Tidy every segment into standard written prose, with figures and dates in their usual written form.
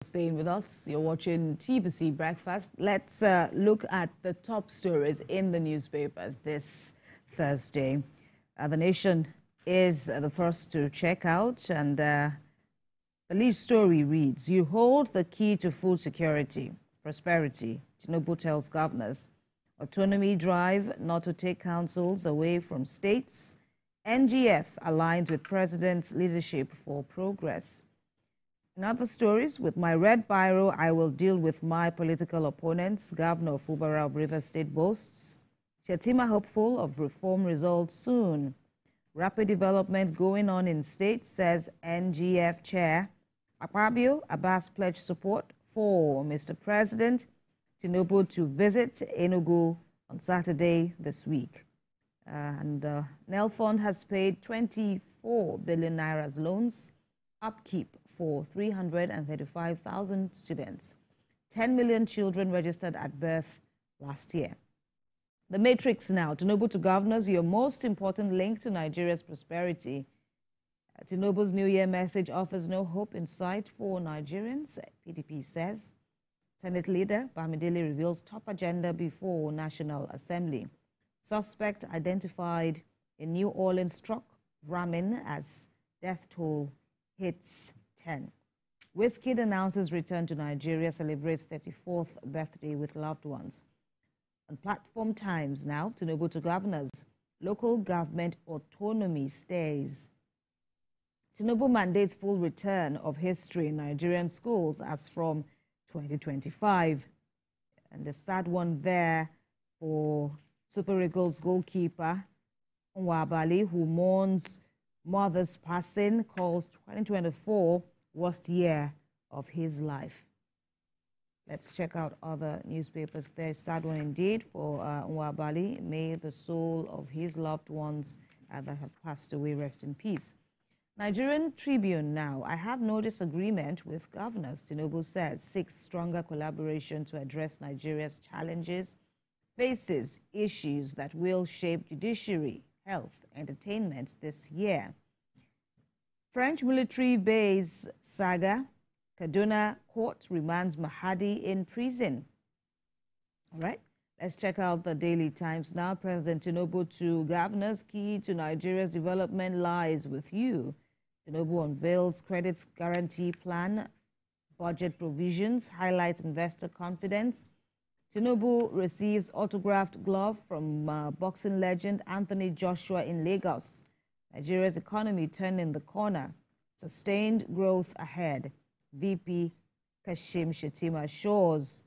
Staying with us. You're watching TVC Breakfast. Let's look at the top stories in the newspapers this Thursday. The Nation is the first to check out, and the lead story reads, "You hold the key to food security, prosperity," Tinubu tells governors. Autonomy drive not to take councils away from states. NGF aligns with president's leadership for progress. In other stories, with my red biro, I will deal with my political opponents, Governor Fubara of Rivers State boasts. Shetima hopeful of reform results soon. Rapid development going on in state, says NGF Chair. Akpabio Abbas pledged support for Mr. President Tinubu to visit Enugu on Saturday this week. Nel Fund has paid 24 billion naira's loans, upkeep for 335,000 students. 10 million children registered at birth last year. The Matrix now. Tinubu to governors, your most important link to Nigeria's prosperity. Tinubu's New Year message offers no hope in sight for Nigerians, PDP says. Senate leader Bamidele reveals top agenda before National Assembly. Suspect identified in New Orleans truck ramming as death toll hits 10. Wizkid announces return to Nigeria, celebrates 34th birthday with loved ones. On Platform Times now, Tinubu to governors, local government autonomy stays. Tinubu mandates full return of history in Nigerian schools as from 2025. And the sad one there for Super Eagles goalkeeper Nwabali, who mourns mother's passing, calls 2024 worst year of his life. Let's check out other newspapers. There's a sad one indeed for Nwabali. May the soul of his loved ones that have passed away rest in peace. Nigerian Tribune now. I have no disagreement with governors, Tinubu says. Seeks stronger collaboration to address Nigeria's challenges. Faces issues that will shape judiciary, health, entertainment this year. French military base saga. Kaduna court remands Mahadi in prison. All right, let's check out the Daily Times now. President Tinubu to governors, key to Nigeria's development lies with you. Tinubu unveils credit guarantee plan, budget provisions, highlights investor confidence. Tinubu receives autographed glove from boxing legend Anthony Joshua in Lagos. Nigeria's economy turning the corner. Sustained growth ahead. VP Kashim Shetima assures.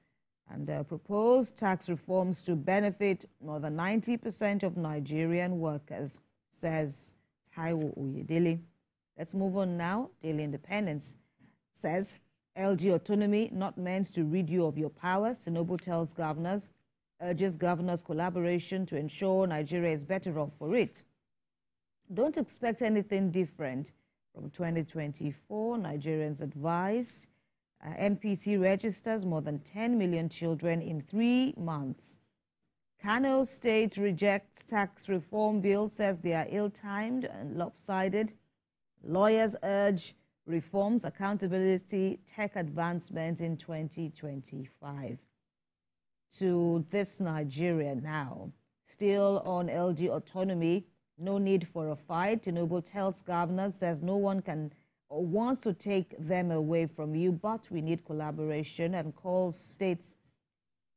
And proposed tax reforms to benefit more than 90% of Nigerian workers, says Taiwo Oyedele. Let's move on now. Daily Independence says LG autonomy not meant to rid you of your powers. Tinubu tells governors, urges governors' collaboration to ensure Nigeria is better off for it. Don't expect anything different from 2024, Nigerians advised. NPC registers more than 10 million children in 3 months. Kano State rejects tax reform bill, says they are ill-timed and lopsided. Lawyers urge reforms, accountability, tech advancement in 2025. To this Nigeria now. Still on LG autonomy, no need for a fight. Tinubu tells governors, says no one can or wants to take them away from you, but we need collaboration, and calls states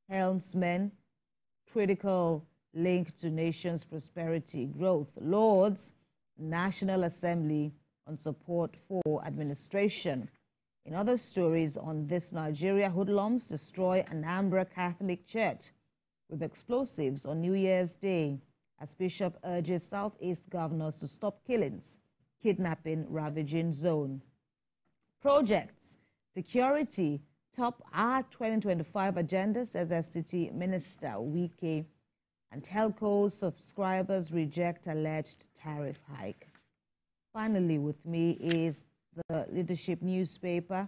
helmsmen critical link to nation's prosperity growth. Lords, National Assembly on support for administration. In other stories on this, Nigeria hoodlums destroy Anambra Catholic Church with explosives on New Year's Day, as Bishop urges Southeast governors to stop killings, kidnapping ravaging zone. Projects, security, top our 2025 agenda, says FCT Minister Wike. And telco subscribers reject alleged tariff hike. Finally with me is the leadership newspaper.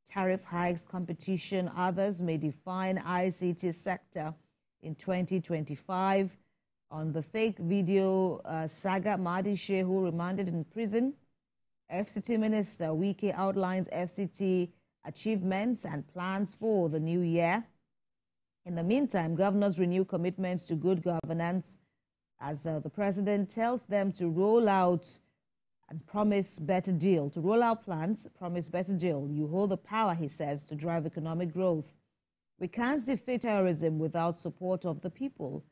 Tariff hikes, competition, others may define ICT sector in 2025. On the fake video saga, Mahdi Shehu remanded in prison. FCT Minister Wike outlines FCT achievements and plans for the new year. In the meantime, governors renew commitments to good governance as the president tells them to roll out and promise better deal. To roll out plans, promise better deal. You hold the power, he says, to drive economic growth. We can't defeat terrorism without support of the people,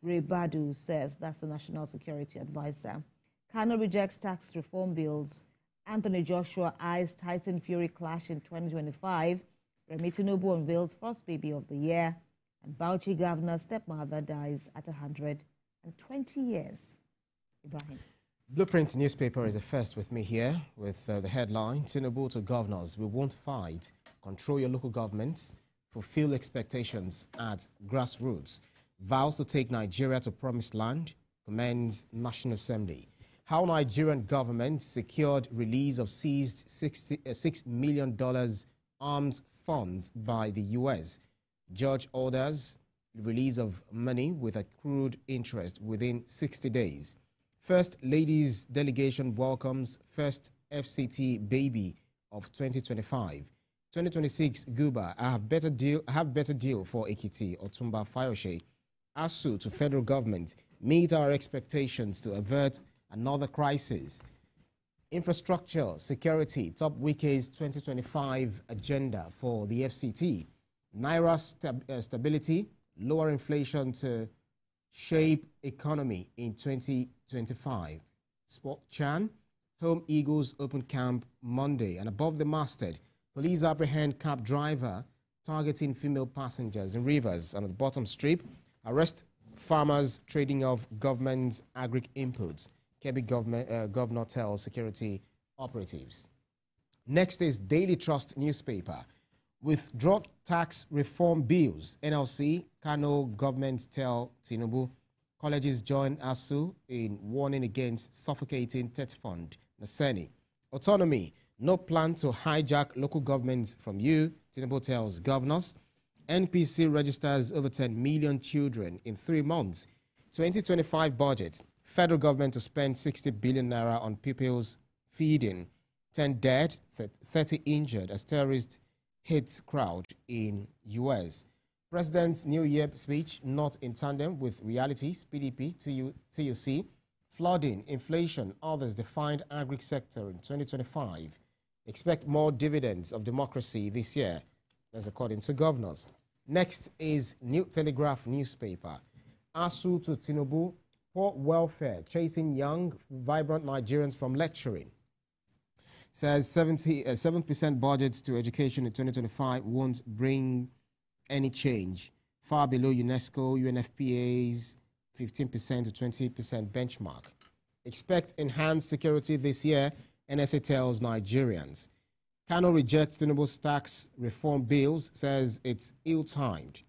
Ray Badu says. That's the National Security Advisor. Kano rejects tax reform bills. Anthony Joshua eyes Tyson Fury clash in 2025. Remi Tinubu unveils first baby of the year. And Bauchi governor's stepmother dies at 120 years. Ibrahim. Blueprint newspaper is the first with me here with the headline, Tinubu to governors, we won't fight, control your local governments, fulfill expectations at grassroots, vows to take Nigeria to promised land, commends National Assembly. How Nigerian government secured release of seized $6 million arms funds by the U.S. Judge orders release of money with accrued interest within 60 days. First Lady's delegation welcomes first FCT baby of 2025. 2026 Guba, I have better deal for Ekiti, Otumba Fayose. ASU to federal government, meet our expectations to avert another crisis. Infrastructure, security, top Wike's 2025 agenda for the FCT. Naira stability, lower inflation to shape economy in 2025. Sport Chan, Home Eagles open camp Monday. And above the masthead, police apprehend cab driver targeting female passengers in Rivers. And at the bottom strip, arrest farmers trading off government's agri inputs. Kebbi governor tells security operatives. Next is Daily Trust newspaper. With drug tax reform bills, NLC, Kano government tell Tinubu. Colleges join ASU in warning against suffocating TET fund. Naseni. Autonomy, no plan to hijack local governments from you, Tinubu tells governors. NPC registers over 10 million children in 3 months. 2025 budget, federal government to spend 60 billion naira on pupils feeding. 10 dead, 30 injured as terrorists hit crowd in U.S. President's New Year speech not in tandem with realities, PDP, TUC, flooding, inflation, others defined agri sector in 2025. Expect more dividends of democracy this year. That's according to governors. Next is New Telegraph newspaper. ASU to Tinubu, poor welfare, chasing young, vibrant Nigerians from lecturing. Says 7% budget to education in 2025 won't bring any change. Far below UNESCO, UNFPA's 15% to 20% benchmark. Expect enhanced security this year, NSA tells Nigerians. Kano rejects Tinubu's tax reform bills, says it's ill-timed.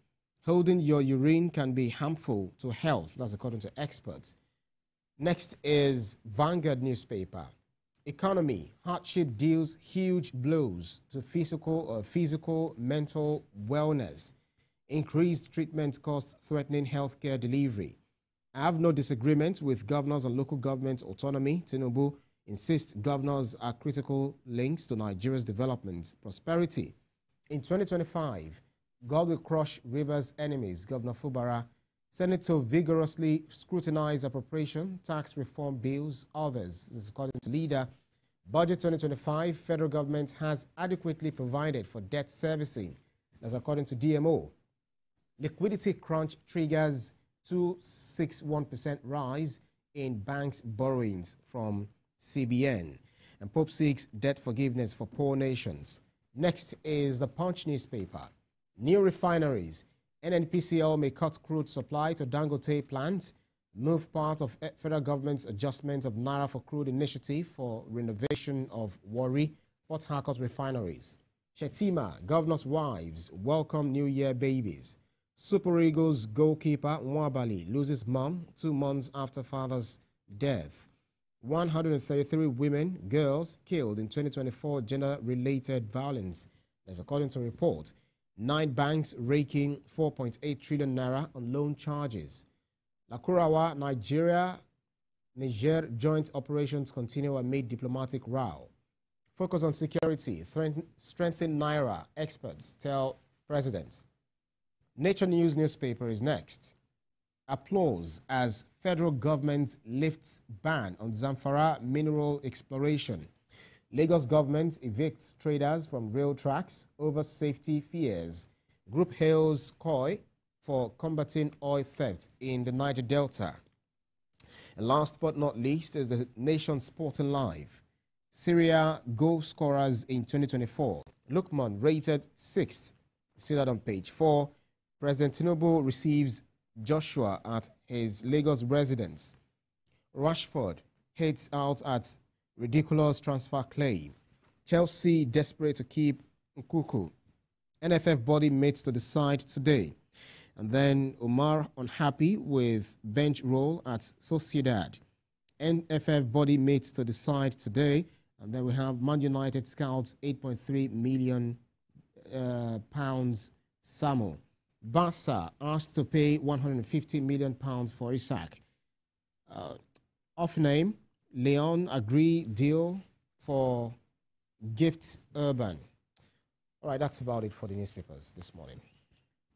Holding your urine can be harmful to health, that's according to experts. Next is Vanguard newspaper. Economy, hardship deals huge blows to physical, mental wellness. Increased treatment costs threatening healthcare delivery. I have no disagreement with governors and local government autonomy. Tinubu insists governors are critical links to Nigeria's development, prosperity. In 2025, God will crush Rivers' enemies, Governor Fubara. Senate to vigorously scrutinize appropriation, tax reform bills, others. This is according to leader. Budget 2025, federal government has adequately provided for debt servicing. That's according to DMO. Liquidity crunch triggers 261% rise in banks' borrowings from CBN. And Pope seeks debt forgiveness for poor nations. Next is the Punch newspaper. New refineries. NNPCL may cut crude supply to Dangote plant, move part of federal government's adjustment of Naira for crude initiative for renovation of Warri, Port Harcourt refineries. Shetima, governor's wives, welcome New Year babies. Super Eagles goalkeeper Nwabali loses mom 2 months after father's death. 133 women, girls killed in 2024 gender-related violence. That's according to a report. 9 banks raking 4.8 trillion naira on loan charges. Lakurawa, Niger joint operations continue amid diplomatic row. Focus on security, strengthen Naira, experts tell President. Nature News newspaper is next. Applause as federal government lifts ban on Zamfara mineral exploration. Lagos government evicts traders from rail tracks over safety fears. Group hails COI for combating oil theft in the Niger Delta. And last but not least is the Nation Sporting Live. Syria goal scorers in 2024. Lukman rated 6th. See that on page 4. President Tinubu receives Joshua at his Lagos residence. Rashford heads out at ridiculous transfer claim. Chelsea desperate to keep Nkuku. NFF body meets to decide today. And then Omar unhappy with bench role at Sociedad. NFF body meets to decide today. And then we have Man United scouts 8.3 million pounds Samo. Barca asked to pay 150 million pounds for Isaac. Off name, Leon agree deal for Gift Urban. All right, that's about it for the newspapers this morning.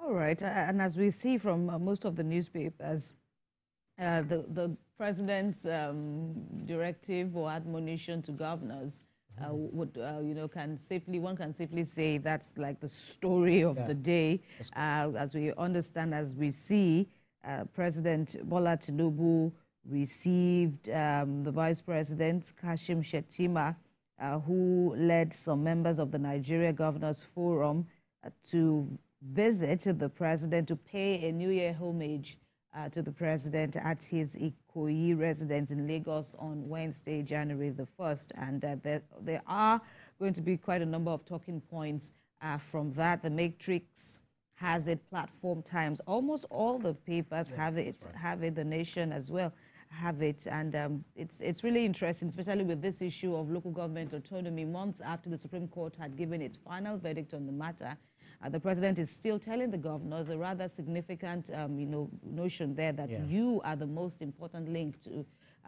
All right, and as we see from most of the newspapers, the president's directive or admonition to governors would, one can safely say that's like the story of the day. As we understand, as we see, President Bola Tinubu received the Vice President, Kashim Shettima, who led some members of the Nigeria Governors Forum to visit the president to pay a New Year homage to the president at his Ikoyi residence in Lagos on Wednesday, January the 1st. And there are going to be quite a number of talking points from that. The Matrix has it, Platform Times, almost all the papers have it, The Nation as well have it. And it's really interesting, especially with this issue of local government autonomy. Months after the Supreme Court had given its final verdict on the matter, the president is still telling the governors a rather significant, notion there that you are the most important link to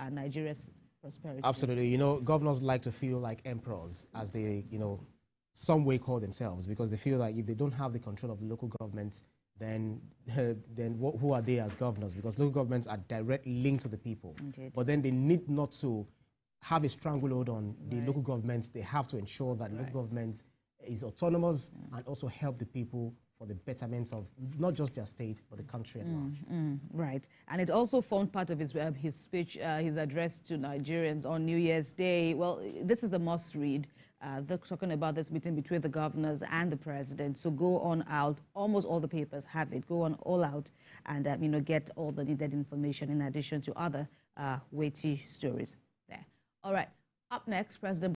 Nigeria's prosperity. Absolutely. Governors like to feel like emperors, as they, some way call themselves, because they feel like if they don't have the control of the local government, then who are they as governors? Because local governments are directly linked to the people. Indeed. But then they need not to have a stranglehold on the local governments. They have to ensure that local governments is autonomous and also help the people for the betterment of not just their state, but the country at large. Right. And it also formed part of his speech, his address to Nigerians on New Year's Day. Well, this is the must-read. They're talking about this meeting between the governors and the president. So go on out. Almost all the papers have it. Go on all out and, get all the needed information in addition to other weighty stories there. All right. Up next, President